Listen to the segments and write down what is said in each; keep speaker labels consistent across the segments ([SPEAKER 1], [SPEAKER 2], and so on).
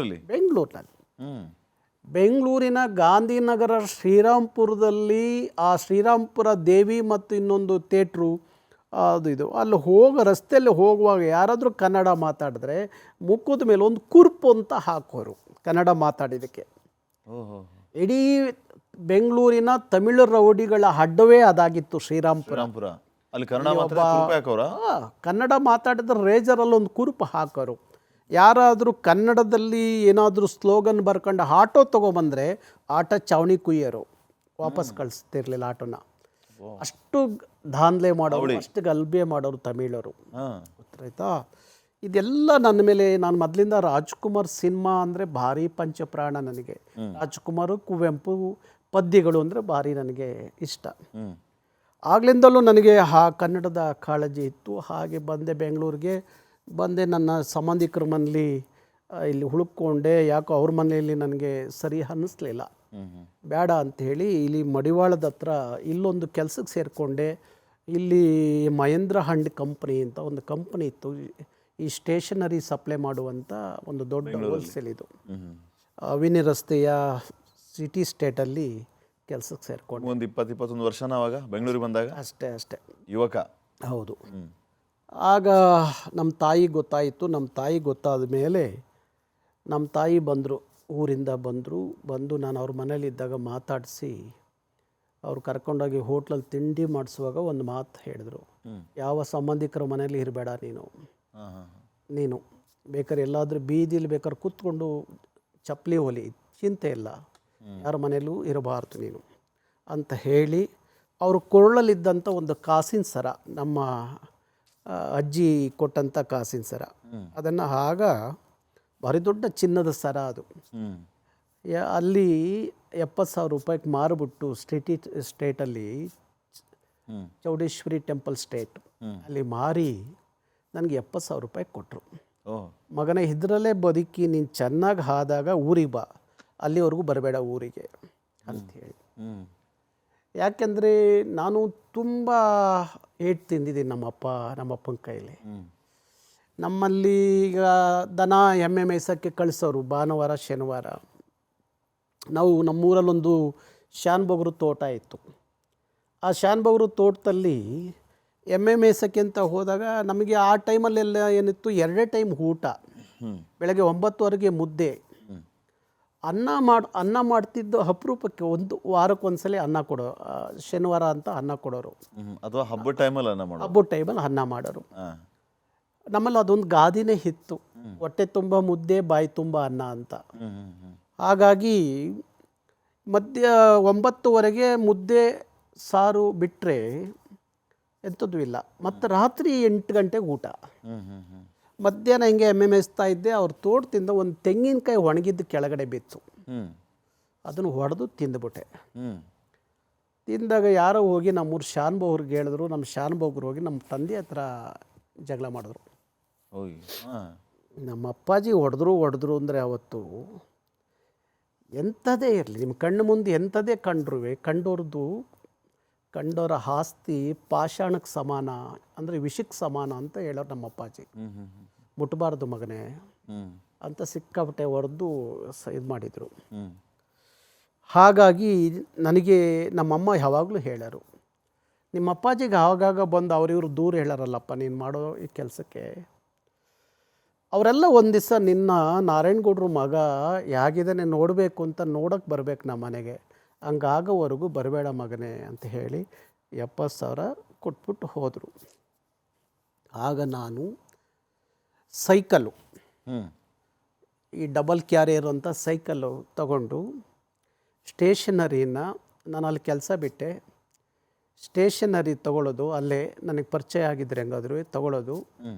[SPEAKER 1] ಅಲ್ಲಿ
[SPEAKER 2] ಬೆಂಗಳೂರಿನಲ್ಲಿ.
[SPEAKER 1] ಹ್ಮ್
[SPEAKER 2] ಬೆಂಗಳೂರಿನ ಗಾಂಧಿನಗರ ಶ್ರೀರಾಮ್ಪುರದಲ್ಲಿ ಆ ಶ್ರೀರಾಮ್ಪುರ ದೇವಿ ಮತ್ತು ಇನ್ನೊಂದು ಥಿಯೇಟ್ರು ಅದು ಇದು ಅಲ್ಲಿ ರಸ್ತೆಯಲ್ಲಿ ಹೋಗುವಾಗ ಯಾರಾದರೂ ಕನ್ನಡ ಮಾತಾಡಿದ್ರೆ ಮುಖದ ಮೇಲೆ ಒಂದು ಕುರ್ಪು ಅಂತ ಹಾಕೋರು ಕನ್ನಡ ಮಾತಾಡಿದ್ದಕ್ಕೆ.
[SPEAKER 1] ಓಹೋ
[SPEAKER 2] ಇಡೀ ಬೆಂಗಳೂರಿನ ತಮಿಳು ರೌಡಿಗಳ ಅಡ್ಡವೇ ಅದಾಗಿತ್ತು ಶ್ರೀರಾಮ್ಪುರ.
[SPEAKER 1] ಶ್ರೀರಾಮ್ಪುರ ಅಲ್ಲಿ ಕನ್ನಡ ಮಾತಾಡೋರ
[SPEAKER 2] ಕನ್ನಡ ಮಾತಾಡಿದ್ರೆ ರೇಜರಲ್ಲಿ ಒಂದು ಕುರುಪು ಹಾಕೋರು. ಯಾರಾದರೂ ಕನ್ನಡದಲ್ಲಿ ಏನಾದರೂ ಸ್ಲೋಗನ್ ಬರ್ಕೊಂಡು ಆಟೋ ತೊಗೊಬಂದರೆ ಆಟೋ ಚಾವಣಿ ಕುಯ್ಯೋರು, ವಾಪಸ್ ಕಳಿಸ್ತಿರ್ಲಿಲ್ಲ ಆಟೋನ. ಅಷ್ಟು ದಾಂಧಲೆ ಮಾಡೋರು, ಅಷ್ಟು ಗಲ್ಭೆ ಮಾಡೋರು ತಮಿಳರು, ಗೊತ್ತಾಯ್ತಾ. ಇದೆಲ್ಲ ನನ್ನ ಮೇಲೆ, ನಾನು ಮೊದಲಿಂದ ರಾಜ್ಕುಮಾರ್ ಸಿನಿಮಾ ಅಂದರೆ ಭಾರಿ ಪಂಚಪ್ರಾಣ ನನಗೆ. ರಾಜ್ಕುಮಾರ್, ಕುವೆಂಪು ಪದ್ಯಗಳು ಅಂದರೆ ಭಾರಿ ನನಗೆ ಇಷ್ಟ. ಆಗ್ಲಿಂದಲೂ ನನಗೆ ಕನ್ನಡದ ಕಾಳಜಿ ಇತ್ತು. ಹಾಗೆ ಬಂದೆ ಬೆಂಗಳೂರಿಗೆ. ಬಂದೆ, ನನ್ನ ಸಂಬಂಧಿಕರ ಮನೇಲಿ ಇಲ್ಲಿ ಹುಡುಕೊಂಡೆ. ಯಾಕೋ ಅವ್ರ ಮನೆಯಲ್ಲಿ ನನಗೆ ಸರಿ ಅನ್ನಿಸ್ಲಿಲ್ಲ, ಬೇಡ ಅಂಥೇಳಿ ಇಲ್ಲಿ ಮಡಿವಾಳದ ಹತ್ರ ಇಲ್ಲೊಂದು ಕೆಲಸಕ್ಕೆ ಸೇರಿಕೊಂಡೆ. ಇಲ್ಲಿ ಮಹೇಂದ್ರ ಹಂಡ್ ಕಂಪ್ನಿ ಅಂತ ಒಂದು ಕಂಪ್ನಿ ಇತ್ತು, ಈ ಸ್ಟೇಷನರಿ ಸಪ್ಲೈ ಮಾಡುವಂಥ ಒಂದು ದೊಡ್ಡ ಹೋಲ್ಸೇಲ್ ಇದು. ಅವಿನಿ ರಸ್ತೆಯ ಸಿಟಿ ಸ್ಟೇಟಲ್ಲಿ ಕೆಲಸಕ್ಕೆ ಸೇರಿಕೊಂಡು
[SPEAKER 1] ಒಂದು 20-21 ವರ್ಷ ನಾವಾಗ ಬೆಂಗಳೂರಿಗೆ ಬಂದಾಗ
[SPEAKER 2] ಅಷ್ಟೇ
[SPEAKER 1] ಯುವಕ.
[SPEAKER 2] ಹೌದು. ಆಗ ನಮ್ಮ ತಾಯಿ ಗೊತ್ತಾಯಿತು. ನಮ್ಮ ತಾಯಿ ಗೊತ್ತಾದ ಮೇಲೆ ನಮ್ಮ ತಾಯಿ ಬಂದರು, ಊರಿಂದ ಬಂದು ನಾನು ಅವ್ರ ಮನೇಲಿದ್ದಾಗ ಮಾತಾಡಿಸಿ ಅವ್ರು ಕರ್ಕೊಂಡೋಗಿ ಹೋಟ್ಲಲ್ಲಿ ತಿಂಡಿ ಮಾಡಿಸುವಾಗ ಒಂದು ಮಾತು ಹೇಳಿದ್ರು, ಯಾವ ಸಂಬಂಧಿಕರ ಮನೇಲಿ ಇರಬೇಡ ನೀನು ಬೇಕಾದ್ರೆ ಎಲ್ಲಾದರೂ ಬೀದಿಲಿ ಬೇಕಾದ್ರೆ ಕೂತ್ಕೊಂಡು ಚಪ್ಪಲಿ ಹೊಲಿ, ಚಿಂತೆ ಇಲ್ಲ, ಯಾರ ಮನೇಲೂ ಇರಬಾರ್ದು ನೀನು ಅಂತ ಹೇಳಿ ಅವರು ಕೊರಳಲ್ಲಿದ್ದಂಥ ಒಂದು ಕಾಸಿನ ಸರ, ನಮ್ಮ ಅಜ್ಜಿ ಕೊಟ್ಟಂಥ ಕಾಸಿನ ಸರ, ಅದನ್ನು ಆಗ ಭಾರಿ ದೊಡ್ಡ ಚಿನ್ನದ ಸರ ಅದು. ಅಲ್ಲಿ 70,000 ರೂಪಾಯಿಗೆ ಮಾರಿಬಿಟ್ಟು ಸ್ಟೇಟಲ್ಲಿ ಚೌಡೇಶ್ವರಿ ಟೆಂಪಲ್ ಸ್ಟೇಟ್ ಅಲ್ಲಿ ಮಾರಿ ನನಗೆ 70,000 ರೂಪಾಯಿ ಕೊಟ್ಟರು. ಮಗನೇ ಇದರಲ್ಲೇ ಬದುಕಿ ನೀನು ಚೆನ್ನಾಗಿ ಆದಾಗ ಊರಿಗೆ ಬಾ, ಅಲ್ಲಿವರೆಗೂ ಬರಬೇಡ ಊರಿಗೆ ಅಂಥೇಳಿ. ಯಾಕೆಂದರೆ ನಾನು ತುಂಬ ಏಟು ತಿಂದಿದ್ದೀನಿ ನಮ್ಮಪ್ಪನ ಕೈಲಿ. ನಮ್ಮಲ್ಲಿ ಈಗ ದನ ಎಮ್ಮೆ ಮೇಯ್ಸೋಕ್ಕೆ ಕಳಿಸೋರು ಭಾನುವಾರ ಶನಿವಾರ. ನಾವು ನಮ್ಮೂರಲ್ಲೊಂದು ಶಾನ್ಭೋಗ್ರು ತೋಟ ಇತ್ತು. ಆ ಶಾನ್ಭೋಗ್ರು ತೋಟದಲ್ಲಿ ಎಮ್ಮೆ ಮೇಯ್ಸೋಕ್ಕೆ ಅಂತ ಹೋದಾಗ ನಮಗೆ ಆ ಟೈಮಲ್ಲೆಲ್ಲ ಏನಿತ್ತು, 2 ಟೈಮ್ ಊಟ. ಬೆಳಗ್ಗೆ 9 ಮುದ್ದೆ, ಅನ್ನ ಮಾಡ್ತಿದ್ದು ಅಪರೂಪಕ್ಕೆ ಒಂದು ವಾರಕ್ಕೊಂದ್ಸಲ ಅನ್ನ ಕೊಡೋ, ಶನಿವಾರ ಅಂತ ಅನ್ನ ಕೊಡೋರು,
[SPEAKER 1] ಅಥವಾ ಹಬ್ಬದ
[SPEAKER 2] ಟೈಮಲ್ಲಿ ಅನ್ನ ಮಾಡೋರು. ನಮ್ಮಲ್ಲಿ ಅದೊಂದು ಗಾದಿನೇ ಇತ್ತು, ಹೊಟ್ಟೆ ತುಂಬ ಮುದ್ದೆ ಬಾಯಿ ತುಂಬ ಅನ್ನ ಅಂತ. ಹಾಗಾಗಿ ಮಧ್ಯ 9 ಮುದ್ದೆ ಸಾರು ಬಿಟ್ಟರೆ ಎಂಥದ್ದು ಇಲ್ಲ. ಮತ್ತು ರಾತ್ರಿ 8 ಗಂಟೆಗೆ ಊಟ. ಮಧ್ಯಾಹ್ನ ಹಿಂಗೆ ಎಮ್ಮೆ ಮೇಯಿಸ್ತಾ ಇದ್ದೆ, ಅವ್ರ ತೋಟದಿಂದ ಒಂದು ತೆಂಗಿನಕಾಯಿ ಒಣಗಿದ್ದು ಕೆಳಗಡೆ ಬಿತ್ತು. ಅದನ್ನು ಹೊಡೆದು ತಿಂದುಬಿಟ್ಟೆ. ತಿಂದಾಗ ಯಾರೋ ಹೋಗಿ ನಮ್ಮೂರು ಶಾನ್ಭೋಗ್ರಿಗೆ ಹೇಳಿದ್ರು. ನಮ್ಮ ಶಾನ್ಭೋಗ್ರು ಹೋಗಿ ನಮ್ಮ ತಂದೆ ಹತ್ರ ಜಗಳ ಮಾಡಿದ್ರು. ನಮ್ಮ ಅಪ್ಪಾಜಿ ಹೊಡೆದ್ರು ಅಂದರೆ ಅವತ್ತು ಎಂಥದೇ ಇರಲಿ, ನಿಮ್ಮ ಕಣ್ಣು ಮುಂದೆ ಎಂಥದೇ ಕಂಡೋರ ಆಸ್ತಿ ಪಾಷಾಣಕ್ಕೆ ಸಮಾನ, ಅಂದರೆ ವಿಷಕ್ಕೆ ಸಮಾನ ಅಂತ ಹೇಳೋರು ನಮ್ಮ ಅಪ್ಪಾಜಿ. ಮುಟ್ಟಬಾರ್ದು ಮಗನೇ ಅಂತ ಸಿಕ್ಕಾಪಟ್ಟೆ ಹೊಡೆದು ಇದು ಮಾಡಿದರು. ಹಾಗಾಗಿ ನನಗೆ ನಮ್ಮಮ್ಮ ಯಾವಾಗಲೂ ಹೇಳೋರು, ನಿಮ್ಮ ಅಪ್ಪಾಜಿಗೆ ಆಗಾಗ ಬಂದು ಅವ್ರಿವ್ರು ದೂರ ಹೇಳಾರಲ್ಲಪ್ಪ ನೀನು ಮಾಡೋ ಈ ಕೆಲಸಕ್ಕೆ. ಅವರೆಲ್ಲ ಒಂದು ದಿವಸ ನಿನ್ನ ನಾರಾಯಣಗೌಡ್ರ ಮಗ ಹೇಗಿದ್ದಾನೆ ನೋಡಬೇಕು ಅಂತ ನೋಡೋಕ್ಕೆ ಬರಬೇಕು ನಮ್ಮ ಮನೆಗೆ, ಹಂಗಾಗೋವರೆಗೂ ಬರಬೇಡ ಮಗನೇ ಅಂತ ಹೇಳಿ 70,000 ಕೊಟ್ಬಿಟ್ಟು ಹೋದರು. ಆಗ ನಾನು ಸೈಕಲ್ಲು, ಈ ಡಬಲ್ ಕ್ಯಾರಿಯರ್ ಅಂತ ಸೈಕಲ್ಲು ತಗೊಂಡು ಸ್ಟೇಷನರಿನ, ನಾನು ಅಲ್ಲಿ ಕೆಲಸ ಬಿಟ್ಟೆ, ಸ್ಟೇಷನರಿ ತೊಗೊಳ್ಳೋದು, ಅಲ್ಲೇ ನನಗೆ ಪರಿಚಯ ಆಗಿದ್ದರೆ ಹೆಂಗಾದ್ರೂ ತೊಗೊಳ್ಳೋದು,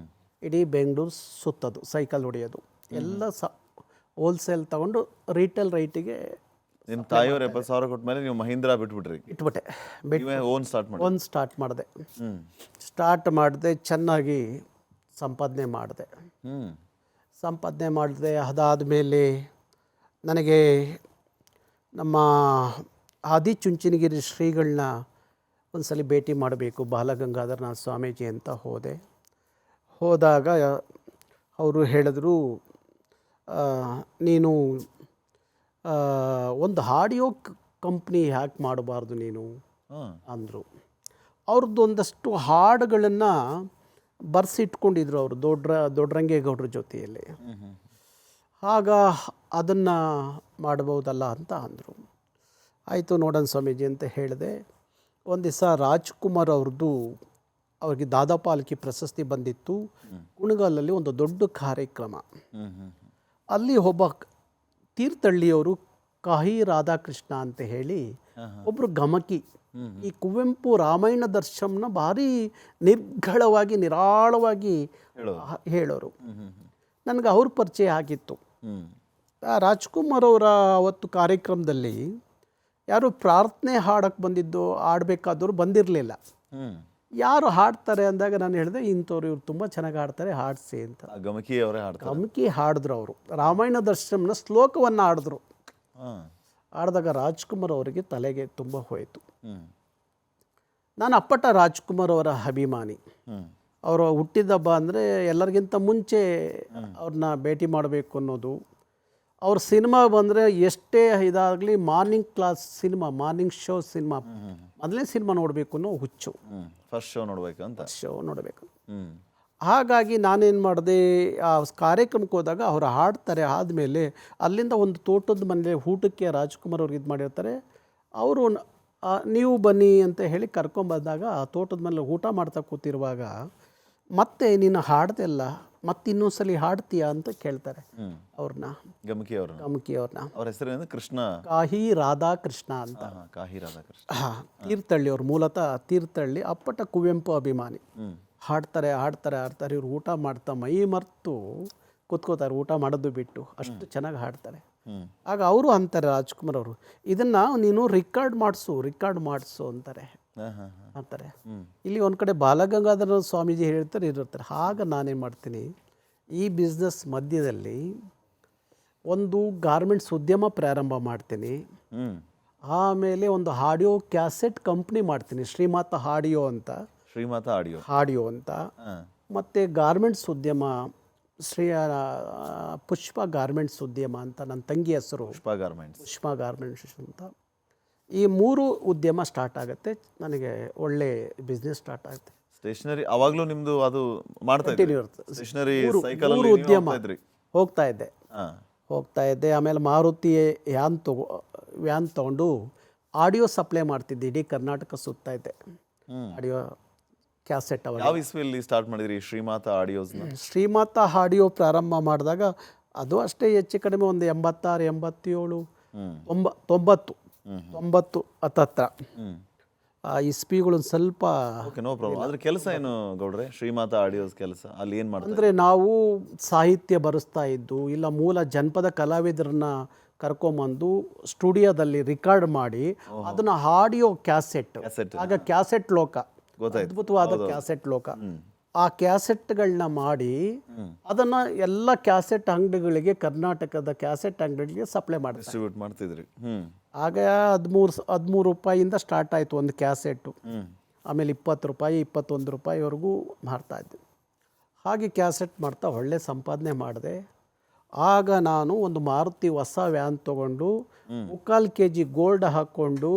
[SPEAKER 2] ಇಡೀ ಬೆಂಗಳೂರು ಸುತ್ತೋದು, ಸೈಕಲ್ ಹೊಡೆಯೋದು ಎಲ್ಲ ಹೋಲ್ಸೇಲ್ ತೊಗೊಂಡು ರೀಟೇಲ್ ರೈಟಿಗೆ.
[SPEAKER 1] ನಿಮ್ಮ ತಾಯಿಯವರು 70,000 ಕೊಟ್ಟ ಮೇಲೆ ನೀವು ಮಹೀಂದ್ರ ಇಟ್ಬಿಟ್ಟೆ. ಸ್ಟಾರ್ಟ್ ಮಾಡಿದೆ. ಚೆನ್ನಾಗಿ ಸಂಪಾದನೆ ಮಾಡಿದೆ. ಅದಾದಮೇಲೆ ನನಗೆ ನಮ್ಮ ಆದಿಚುಂಚನಗಿರಿ ಶ್ರೀಗಳನ್ನ ಒಂದ್ಸಲ ಭೇಟಿ ಮಾಡಬೇಕು, ಬಾಲಗಂಗಾಧರನಾಥ ಸ್ವಾಮೀಜಿ ಅಂತ ಹೋದಾಗ ಅವರು ಹೇಳಿದ್ರು,
[SPEAKER 2] ನೀನು ಒಂದು ಆಡಿಯೋ ಕಂಪ್ನಿ ಯಾಕೆ ಮಾಡಬಾರ್ದು ನೀನು ಅಂದರು. ಅವ್ರದ್ದು ಒಂದಷ್ಟು ಹಾಡುಗಳನ್ನು ಬರೆಸಿಟ್ಕೊಂಡಿದ್ರು ಅವರು ದೊಡ್ಡರಂಗೇಗೌಡರ ಜೊತೆಯಲ್ಲಿ. ಆಗ ಅದನ್ನು ಮಾಡ್ಬೋದಲ್ಲ ಅಂತ ಅಂದರು. ಆಯಿತು ನೋಡೋಣ ಸ್ವಾಮೀಜಿ ಅಂತ ಹೇಳಿದೆ. ಒಂದು ದಿವಸ ರಾಜ್ಕುಮಾರ್ ಅವ್ರಿಗೆ ದಾದಾಪಾಲ್ಕಿ ಪ್ರಶಸ್ತಿ ಬಂದಿತ್ತು. ಕುಣಗಲಲ್ಲಿ ಒಂದು ದೊಡ್ಡ ಕಾರ್ಯಕ್ರಮ. ಅಲ್ಲಿ ಒಬ್ಬ ತೀರ್ಥಹಳ್ಳಿಯವರು ಕಾಹಿ ರಾಧಾಕೃಷ್ಣ ಅಂತ ಹೇಳಿ ಒಬ್ಬರು ಗಮಕಿ, ಈ ಕುವೆಂಪು ರಾಮಾಯಣ ದರ್ಶನನ ಭಾರಿ ನಿರ್ಗಳವಾಗಿ ನಿರಾಳವಾಗಿ ಹೇಳೋರು. ನನಗೆ ಅವ್ರ ಪರಿಚಯ ಆಗಿತ್ತು. ರಾಜ್ಕುಮಾರ್ ಅವರ ಅವತ್ತು ಕಾರ್ಯಕ್ರಮದಲ್ಲಿ ಯಾರು ಪ್ರಾರ್ಥನೆ ಹಾಡಕ್ಕೆ ಬಂದಿದ್ದು, ಆಡಬೇಕಾದವರು ಬಂದಿರಲಿಲ್ಲ. ಯಾರು ಹಾಡ್ತಾರೆ ಅಂದಾಗ ನಾನು ಹೇಳಿದೆ, ಇಂಥವ್ರು ಇವ್ರು ತುಂಬ ಚೆನ್ನಾಗಿ ಹಾಡ್ತಾರೆ, ಹಾಡಿಸಿ ಅಂತ. ಗಮಕಿ ಹಾಡಿದ್ರು. ಅವರು ರಾಮಾಯಣ ದರ್ಶನನ ಶ್ಲೋಕವನ್ನು ಹಾಡಿದ್ರು. ಆಡಿದಾಗ ರಾಜ್ಕುಮಾರ್ ಅವರಿಗೆ ತಲೆಗೆ ತುಂಬ ಹೋಯಿತು. ನಾನು ಅಪ್ಪಟ ರಾಜ್ಕುಮಾರ್ ಅವರ ಅಭಿಮಾನಿ. ಅವರು ಹುಟ್ಟಿದ ಹಬ್ಬ ಅಂದರೆ ಎಲ್ಲರಿಗಿಂತ ಮುಂಚೆ ಅವ್ರನ್ನ ಭೇಟಿ ಮಾಡಬೇಕು ಅನ್ನೋದು. ಅವ್ರ ಸಿನಿಮಾ ಬಂದರೆ ಎಷ್ಟೇ ಇದಾಗಲಿ ಮಾರ್ನಿಂಗ್ ಶೋ ಸಿನಿಮಾ ಮೊದಲನೇ ಸಿನಿಮಾ ನೋಡಬೇಕು ಅನ್ನೋ ಹುಚ್ಚು.
[SPEAKER 1] ಫಸ್ಟ್ ಶೋ ನೋಡಬೇಕು.
[SPEAKER 2] ಹಾಗಾಗಿ ನಾನೇನು ಮಾಡಿದೆ, ಆ ಕಾರ್ಯಕ್ರಮಕ್ಕೆ ಹೋದಾಗ ಅವ್ರು ಹಾಡ್ತಾರೆ. ಆದಮೇಲೆ ಅಲ್ಲಿಂದ ಒಂದು ತೋಟದ ಮನೆ ಊಟಕ್ಕೆ ರಾಜ್ಕುಮಾರ್ ಅವ್ರಿಗೆ ಇದು ಮಾಡಿರ್ತಾರೆ. ಅವರು ನೀವು ಬನ್ನಿ ಅಂತ ಹೇಳಿ ಕರ್ಕೊಂಬಂದಾಗ ಆ ತೋಟದ ಮೇಲೆ ಊಟ ಮಾಡ್ತಾ ಕೂತಿರುವಾಗ ಮತ್ತೆ ನೀನು ಹಾಡ್ದೆಲ್ಲ ಮತ್ತೆ ಇನ್ನೊಂದ್ಸಲಿ ಹಾಡ್ತೀಯಾ ಅಂತ ಕೇಳ್ತಾರೆ ಅವ್ರನ್ನ, ಗಮಕಿ ಅವ್ರನ್ನ.
[SPEAKER 1] ಅವ್ರ ಹೆಸರು ಕೃಷ್ಣ,
[SPEAKER 2] ಕಾಹಿ ರಾಧಾಕೃಷ್ಣ ಅಂತ. ತೀರ್ಥಹಳ್ಳಿ ಅವ್ರು, ಮೂಲತಃ ತೀರ್ಥಹಳ್ಳಿ, ಅಪ್ಪಟ ಕುವೆಂಪು ಅಭಿಮಾನಿ. ಹಾಡ್ತಾರೆ. ಇವ್ರು ಊಟ ಮಾಡ್ತಾ ಮೈ ಮರ್ತು ಕೂತ್ಕೋತಾರೆ, ಊಟ ಮಾಡೋದು ಬಿಟ್ಟು. ಅಷ್ಟು ಚೆನ್ನಾಗಿ ಹಾಡ್ತಾರೆ. ಆಗ ಅವರು ಅಂತಾರೆ, ರಾಜ್ಕುಮಾರ್ ಅವರು, ಇದನ್ನು ನೀನು ರೆಕಾರ್ಡ್ ಮಾಡಿಸು ಅಂತಾರೆ. ಇಲ್ಲಿ ಒಂದು ಕಡೆ ಬಾಲಗಂಗಾಧರ ಸ್ವಾಮೀಜಿ ಇರ್ತಾರೆ. ಆಗ ನಾನೇನು ಮಾಡ್ತೀನಿ, ಈ ಬಿಸ್ನೆಸ್ ಮಧ್ಯದಲ್ಲಿ ಒಂದು ಗಾರ್ಮೆಂಟ್ಸ್ ಉದ್ಯಮ ಪ್ರಾರಂಭ ಮಾಡ್ತೀನಿ. ಆಮೇಲೆ ಒಂದು ಆಡಿಯೋ ಕ್ಯಾಸೆಟ್ ಕಂಪ್ನಿ ಮಾಡ್ತೀನಿ, ಶ್ರೀಮಾತ ಆಡಿಯೋ ಅಂತ. ಮತ್ತು ಗಾರ್ಮೆಂಟ್ಸ್ ಉದ್ಯಮ, ಪುಷ್ಪ ಗಾರ್ಮೆಂಟ್ಸ್ ಉದ್ಯಮ ಅಂತ ನನ್ನ ತಂಗಿ ಹೆಸರು, ಪುಷ್ಪ ಗಾರ್ಮೆಂಟ್ಸ್ ಅಂತ. ಈ 3 ಉದ್ಯಮ ಸ್ಟಾರ್ಟ್ ಆಗುತ್ತೆ. ನನಗೆ ಒಳ್ಳೆ ಬಿಸ್ನೆಸ್ ಸ್ಟಾರ್ಟ್ ಆಗುತ್ತೆ.
[SPEAKER 1] ಸ್ಟೇಷನರಿ ಅವಾಗಲೂ ನಿಮ್ಮದು ಅದು ಮಾಡ್ತಾ ಸ್ಟೇಷನರಿ ಸೈಕಲ್
[SPEAKER 2] ಉದ್ಯಮ ಹೋಗ್ತಾ ಇದ್ದೆ. ಆಮೇಲೆ ಮಾರುತಿ ವ್ಯಾನ್ ತೊಗೊಂಡು ಆಡಿಯೋ ಸಪ್ಲೈ ಮಾಡ್ತಿದ್ದೆ. ಇಡೀ ಕರ್ನಾಟಕ ಸುತ್ತಾ ಇದ್ದೆ ಆಡಿಯೋ ಕ್ಯಾಸೆಟ್.
[SPEAKER 1] ಯಾವ ಇಸ್ವಿಯಲ್ಲಿ ಸ್ಟಾರ್ಟ್ ಮಾಡಿದ್ರಿ
[SPEAKER 2] ಶ್ರೀಮಾತ ಆಡಿಯೋ ಪ್ರಾರಂಭ ಮಾಡಿದಾಗ ಅದು ಅಷ್ಟೇ ಹೆಚ್ಚು ಕಡಿಮೆ ಒಂದು 86, 87, 90 ಹತ್ತತ್ರ ಇಸ್ಪಿಗಳು ಸ್ವಲ್ಪ.
[SPEAKER 1] ಅದ್ರ ಕೆಲಸ ಏನು ಗೌಡ್ರೆ, ಶ್ರೀಮಾತ ಆಡಿಯೋಸ್ ಕೆಲಸ ಅಲ್ಲಿ ಏನು ಮಾಡ್ತಾರೆ
[SPEAKER 2] ಅಂದರೆ ನಾವು ಸಾಹಿತ್ಯ ಬರೆಸ್ತಾ ಇದ್ದು, ಇಲ್ಲ ಮೂಲ ಜನಪದ ಕಲಾವಿದರನ್ನ ಕರ್ಕೊಂಬಂದು ಸ್ಟುಡಿಯೋದಲ್ಲಿ ರೆಕಾರ್ಡ್ ಮಾಡಿ ಅದನ್ನ ಆಡಿಯೋ ಕ್ಯಾಸೆಟ್, ಆಗ ಕ್ಯಾಸೆಟ್ ಲೋಕ, ಅದ್ಭುತವಾದ ಕ್ಯಾಸೆಟ್ ಲೋಕ. ಆ ಕ್ಯಾಸೆಟ್ಗಳನ್ನ ಮಾಡಿ ಅದನ್ನ ಎಲ್ಲ ಕ್ಯಾಸೆಟ್ ಅಂಗಡಿಗಳಿಗೆ, ಕರ್ನಾಟಕದ ಕ್ಯಾಸೆಟ್ ಅಂಗಡಿಗಳಿಗೆ ಸಪ್ಲೈ
[SPEAKER 1] ಮಾಡ್ತಿದ್ರಿ.
[SPEAKER 2] ಆಗ 13 ರೂಪಾಯಿಯಿಂದ ಸ್ಟಾರ್ಟ್ ಆಯಿತು ಒಂದು ಕ್ಯಾಸೆಟ್ಟು. ಆಮೇಲೆ 20 ರೂಪಾಯಿ, 21 ರೂಪಾಯಿವರೆಗೂ ಮಾರ್ತಾಯಿದ್ದೆ. ಹಾಗೆ ಕ್ಯಾಸೆಟ್ ಮಾಡ್ತಾ ಒಳ್ಳೆ ಸಂಪಾದನೆ ಮಾಡಿದೆ. ಆಗ ನಾನು ಒಂದು ಮಾರುತಿ ಹೊಸ ವ್ಯಾನ್ ತೊಗೊಂಡು 3/4 kg ಗೋಲ್ಡ್ ಹಾಕ್ಕೊಂಡು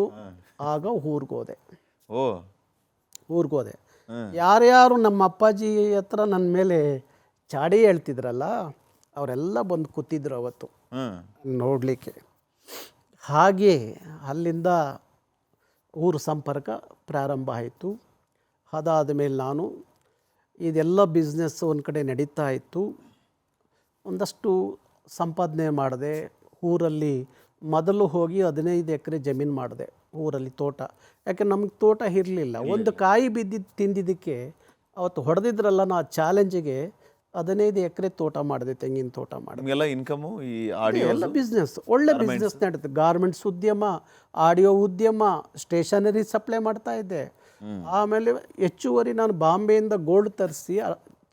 [SPEAKER 2] ಆಗ ಊರಿಗೋದೆ. ಯಾರ್ಯಾರು ನಮ್ಮ ಅಪ್ಪಾಜಿ ಹತ್ರ ನನ್ನ ಮೇಲೆ ಚಾಡಿ ಹೇಳ್ತಿದ್ರಲ್ಲ ಅವರೆಲ್ಲ ಬಂದು ಕೂತಿದ್ರು ಅವತ್ತು ನೋಡಲಿಕ್ಕೆ. ಹಾಗೆ ಅಲ್ಲಿಂದ ಊರು ಸಂಪರ್ಕ ಪ್ರಾರಂಭ ಆಯಿತು. ಅದಾದ ಮೇಲೆ ನಾನು ಇದೆಲ್ಲ ಬಿಸ್ನೆಸ್ ಒಂದು ಕಡೆ ನಡೀತಾ ಇತ್ತು. ಒಂದಷ್ಟು ಸಂಪಾದನೆ ಮಾಡಿದೆ. ಊರಲ್ಲಿ ಮೊದಲು ಹೋಗಿ 15 ಎಕರೆ ಜಮೀನು ಮಾಡಿದೆ ಊರಲ್ಲಿ, ತೋಟ. ಯಾಕೆ ನಮಗೆ ತೋಟ ಇರಲಿಲ್ಲ. ಒಂದು ಕಾಯಿ ತಿಂದಿದ್ದಕ್ಕೆ ಅವತ್ತು ಹೊಡೆದಿದ್ರಲ್ಲ, ನಾ ಚಾಲೆಂಜಿಗೆ 15 ಎಕರೆ ತೋಟ ಮಾಡಿದೆ, ತೆಂಗಿನ ತೋಟ ಮಾಡಿದೆ.
[SPEAKER 1] ಇನ್ಕಮು
[SPEAKER 2] ಎಲ್ಲ ಬಿಸ್ನೆಸ್, ಒಳ್ಳೆ ಬಿಸ್ನೆಸ್ ನಡೀತು. ಗಾರ್ಮೆಂಟ್ಸ್ ಉದ್ಯಮ, ಆಡಿಯೋ ಉದ್ಯಮ, ಸ್ಟೇಷನರಿ ಸಪ್ಲೈ ಮಾಡ್ತಾ ಇದ್ದೆ. ಆಮೇಲೆ ಹೆಚ್ಚುವರಿ ನಾನು ಬಾಂಬೆಯಿಂದ ಗೋಲ್ಡ್ ತರಿಸಿ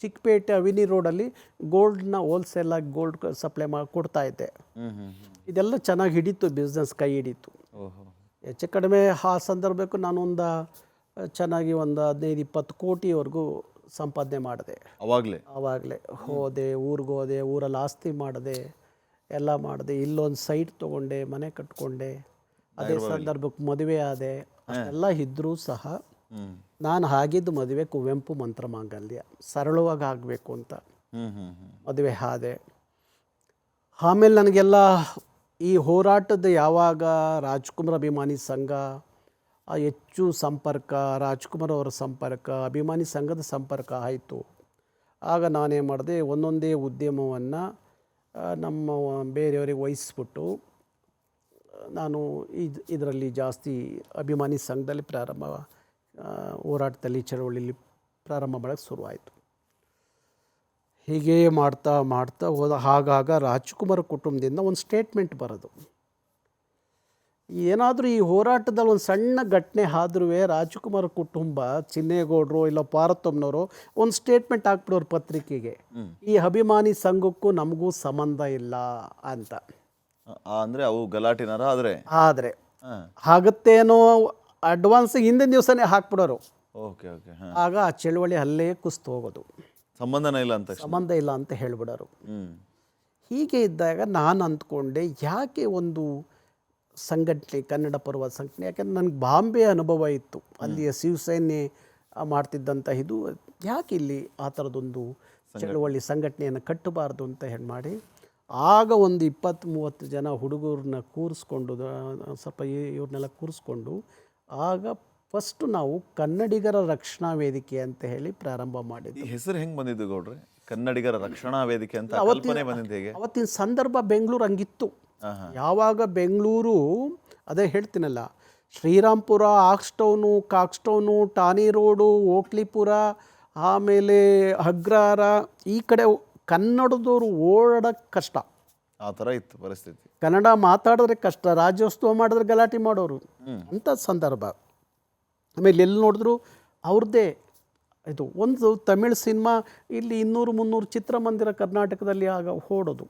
[SPEAKER 2] ಚಿಕ್ಕಪೇಟೆ ಅವಿನಿ ರೋಡಲ್ಲಿ ಗೋಲ್ಡ್ನ ಹೋಲ್ಸೇಲಾಗಿ ಗೋಲ್ಡ್ ಸಪ್ಲೈ ಕೊಡ್ತಾ ಇದ್ದೆ. ಇದೆಲ್ಲ ಚೆನ್ನಾಗಿ ಹಿಡಿತು, ಬಿಸ್ನೆಸ್ ಕೈ ಹಿಡಿತು. ಹೆಚ್ಚು ಕಡಿಮೆ ಆ ಸಂದರ್ಭಕ್ಕೂ ನಾನು ಚೆನ್ನಾಗಿ ಒಂದು 15-20 ಕೋಟಿವರೆಗೂ ಸಂಪಾದನೆ ಮಾಡಿದೆ.
[SPEAKER 1] ಆವಾಗಲೇ
[SPEAKER 2] ಹೋದೆ, ಊರಿಗೆ ಹೋದೆ, ಊರಲ್ಲಿ ಆಸ್ತಿ ಮಾಡಿದೆ. ಎಲ್ಲ ಮಾಡಿದೆ. ಇಲ್ಲೊಂದು ಸೈಟ್ ತೊಗೊಂಡೆ, ಮನೆ ಕಟ್ಕೊಂಡೆ. ಅದೇ ಸಂದರ್ಭಕ್ಕೆ ಮದುವೆ ಆದೆ. ಅಷ್ಟೆಲ್ಲ ಇದ್ದರೂ ಸಹ ನಾನು ಆಗಿದ್ದು ಮದುವೆ ಕುವೆಂಪು ಮಂತ್ರ ಮಾಂಗಲ್ಯ, ಸರಳವಾಗಿ ಆಗಬೇಕು ಅಂತ ಮದುವೆ ಆದೆ. ಆಮೇಲೆ ನನಗೆಲ್ಲ ಈ ಹೋರಾಟದ ಯಾವಾಗ ರಾಜ್ಕುಮಾರ್ ಅಭಿಮಾನಿ ಸಂಘ ಹೆಚ್ಚು ಸಂಪರ್ಕ, ರಾಜ್ಕುಮಾರ್ ಅವರ ಸಂಪರ್ಕ, ಅಭಿಮಾನಿ ಸಂಘದ ಸಂಪರ್ಕ ಆಯಿತು. ಆಗ ನಾನೇನು ಮಾಡಿದೆ, ಒಂದೊಂದೇ ಉದ್ಯಮವನ್ನು ನಮ್ಮ ಬೇರೆಯವರಿಗೆ ವಹಿಸ್ಬಿಟ್ಟು ನಾನು ಇದರಲ್ಲಿ ಜಾಸ್ತಿ ಅಭಿಮಾನಿ ಸಂಘದಲ್ಲಿ ಹೋರಾಟದಲ್ಲಿ ಚಳವಳಿಯಲ್ಲಿ ಪ್ರಾರಂಭ ಮಾಡೋಕ್ಕೆ ಶುರುವಾಯಿತು. ಹೀಗೆ ಮಾಡ್ತಾ ಮಾಡ್ತಾ ಹೋದ. ಆಗಾಗ ರಾಜ್ಕುಮಾರ್ ಕುಟುಂಬದಿಂದ ಒಂದು ಸ್ಟೇಟ್ಮೆಂಟ್ ಬರೋದು. ಏನಾದರೂ ಈ ಹೋರಾಟದಲ್ಲಿ ಒಂದು ಸಣ್ಣ ಘಟನೆ ಆದ್ರೂ ರಾಜ್ಕುಮಾರ್ ಕುಟುಂಬ, ಚಿನ್ನೇಗೌಡರು ಇಲ್ಲ ಪಾರ್ವತಮ್ಮನವರು ಒಂದು ಸ್ಟೇಟ್ಮೆಂಟ್ ಹಾಕ್ಬಿಡೋರು ಪತ್ರಿಕೆಗೆ, ಈ ಅಭಿಮಾನಿ ಸಂಘಕ್ಕೂ ನಮಗೂ ಸಂಬಂಧ ಇಲ್ಲ ಅಂತ.
[SPEAKER 1] ಅಂದರೆ ಅವು ಗಲಾಟಿನಾರ
[SPEAKER 2] ಆದರೆ ಆಗುತ್ತೇನೋ ಅಡ್ವಾನ್ಸ್ ಹಿಂದಿನ ದಿವಸನೇ ಹಾಕ್ಬಿಡೋರು.
[SPEAKER 1] Okay okay.
[SPEAKER 2] ಆಗ ಆ ಚಳುವಳಿ ಅಲ್ಲೇ ಕುಸ್ತು ಹೋಗೋದು,
[SPEAKER 1] ಸಂಬಂಧ ಇಲ್ಲ ಅಂತ
[SPEAKER 2] ಹೇಳಿಬಿಡೋರು. ಹೀಗೆ ಇದ್ದಾಗ ನಾನು ಅಂದ್ಕೊಂಡೆ, ಯಾಕೆ ಒಂದು ಸಂಘಟನೆ, ಕನ್ನಡ ಪರ್ವ ಸಂಘಟನೆ, ಯಾಕೆಂದ್ರೆ ನನಗೆ ಬಾಂಬೆ ಅನುಭವ ಇತ್ತು, ಅಲ್ಲಿಯ ಶಿವಸೇನೆ ಮಾಡ್ತಿದ್ದಂಥ ಇದು, ಯಾಕೆ ಇಲ್ಲಿ ಆ ಥರದೊಂದು ಚಳುವಳಿ ಸಂಘಟನೆಯನ್ನು ಕಟ್ಟಬಾರ್ದು ಅಂತ ಹೇಳಿ ಮಾಡಿ, ಆಗ ಒಂದು 20-30 ಜನ ಹುಡುಗರನ್ನ ಕೂರಿಸ್ಕೊಂಡು, ಸ್ವಲ್ಪ ಇವ್ರನ್ನೆಲ್ಲ ಕೂರಿಸ್ಕೊಂಡು, ಆಗ ಫಸ್ಟು ನಾವು ಕನ್ನಡಿಗರ ರಕ್ಷಣಾ ವೇದಿಕೆ ಅಂತ ಹೇಳಿ ಪ್ರಾರಂಭ ಮಾಡಿದ್ವಿ.
[SPEAKER 1] ಹೆಸರು ಹೆಂಗೆ ಬಂದಿದ್ದು ಗೌಡ್ರೆ, ಕನ್ನಡಿಗರ ರಕ್ಷಣಾ ವೇದಿಕೆ ಅಂತ ಕಲ್ಪನೆ ಬಂದಿದ್ದು ಹೇಗೆ?
[SPEAKER 2] ಅವತ್ತಿನ ಸಂದರ್ಭ ಬೆಂಗಳೂರು ಹಂಗಿತ್ತು. ಯಾವಾಗ ಬೆಂಗಳೂರು, ಅದೇ ಹೇಳ್ತೀನಲ್ಲ, ಶ್ರೀರಾಮ್ಪುರ, ಆಕ್ಸ್ಟೌನು, ಕಾಕ್ಸ್ಟೌನು, ಟಾನಿ ರೋಡು, ಓಕ್ಲಿಪುರ, ಆಮೇಲೆ ಅಗ್ರಹಾರ, ಈ ಕಡೆ ಕನ್ನಡದವರು ಓಡಾಡೋಕ್ಕೆ ಕಷ್ಟ.
[SPEAKER 1] ಆ ಥರ ಇತ್ತು ಪರಿಸ್ಥಿತಿ.
[SPEAKER 2] ಕನ್ನಡ ಮಾತಾಡಿದ್ರೆ ಕಷ್ಟ, ರಾಜ್ಯೋತ್ಸವ ಮಾಡಿದ್ರೆ ಗಲಾಟೆ ಮಾಡೋರು ಅಂಥ ಸಂದರ್ಭ. ಆಮೇಲೆ ಎಲ್ಲಿ ನೋಡಿದ್ರು ಅವ್ರದ್ದೇ ಇದು. ಒಂದು ತಮಿಳ್ ಸಿನಿಮಾ ಇಲ್ಲಿ 200-300 ಚಿತ್ರಮಂದಿರ ಕರ್ನಾಟಕದಲ್ಲಿ ಆಗ ಓಡೋದು.